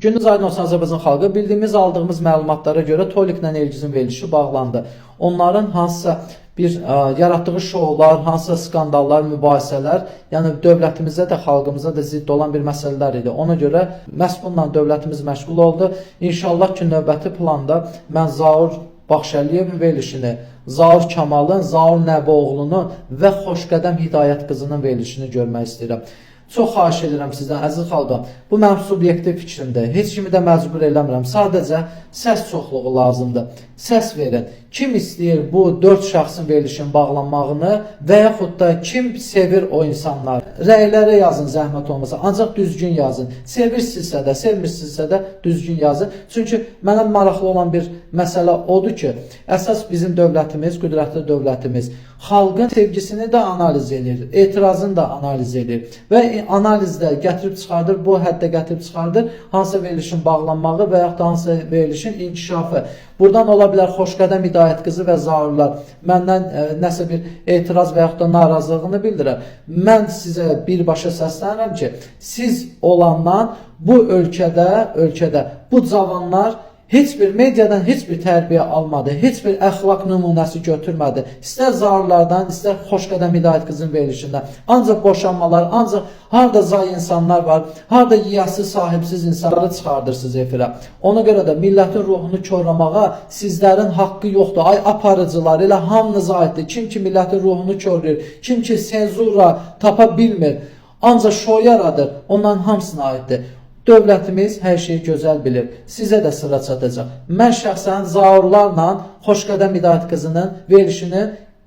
Gününüz aydın olsun Azərbaycan xalqı. Bildiyimiz, aldığımız məlumatlara görə Toliklə Elgizin verilişi bağlandı. Onların hansısa bir yaratdığı şoular, hansısa skandallar, mübahisələr, yəni dövlətimizə də, xalqımıza da zidd olan bir məsələlər idi. Ona görə məhz bununla dövlətimiz məşğul oldu. İnşallah ki, növbəti planda mən Zaur Baxşəliyevin verilişini, Zaur Kamalın, Zaur Nəbioğlunun və Xoşqədəm Hidayət qızının verilişini görmək istəyirəm. Çox xahiş edirəm sizdən, əziz xalqım. Bu mənim subyektiv fikrimdir. Heç kimi də məcbur eləmirəm. Sadəcə səs çoxluğu lazımdır. Səs verin. Kim istəyir bu 4 şəxsin verilişinin bağlanmağını və yaxud da kim sevir o insanlar? Rəylərə yazın, zəhmət olmasa. Ancaq düzgün yazın. Sevirsinizsə də, sevmirsinizsə də düzgün yazın. Çünki mənə maraqlı olan bir məsələ odur ki, əsas bizim dövlətimiz, qüdrətli dövlətimiz xalqın sevgisini də analiz edir, etirazını da analiz edir və analizdə gətirib çıxardır, bu həddə gətirib çıxardır, hansı verilişin bağlanmağı və yaxud da hansı verilişin inkişafı. Buradan ola bilər Xoşqədəm Hidayət qızı və Zaurlar məndən nəsə bir etiraz və yaxud da narazılığını bildirir. Mən sizə birbaşa səslənirəm ki, siz olandan bu ölkədə bu cavanlar heç bir mediadan heç bir tərbiyə almadı, heç bir əxlaq nümunəsi götürmədi. İstər Zaurlardan, istər Xoşqədəm Hidayət qızın verilişindən. Ancaq boşanmalar, ancaq harada zay insanlar var, harada yiyəsi sahibsiz insanları çıxardırsınız efirə. Ona görə də millətin ruhunu korlamağa sizlərin haqqı yoxdur. Ay aparıcılar, elə hamınıza aiddir. Kim ki millətin ruhunu korlayır, kim ki senzura tapa bilmir, ancaq şou yaradır, onların hamısına aiddir. Dövlətimiz hər şeyi gözəl bilir. Sizə də sıra çatacaq. Mən şəxsən Zaurlarla Xoşqədəm Hidayət qızının verilişini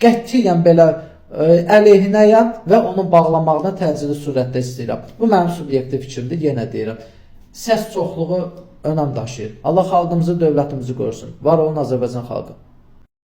qətiyyən belə əleyhinəyəm və onun bağlanmağını təcili surətdə istəyirəm. Bu mənim subyektiv fikrimdir, yenə deyirəm. Səs çoxluğu önəm daşıyır. Allah xalqımızı, dövlətimizi qorusun. Var olun Azərbaycan xalqı.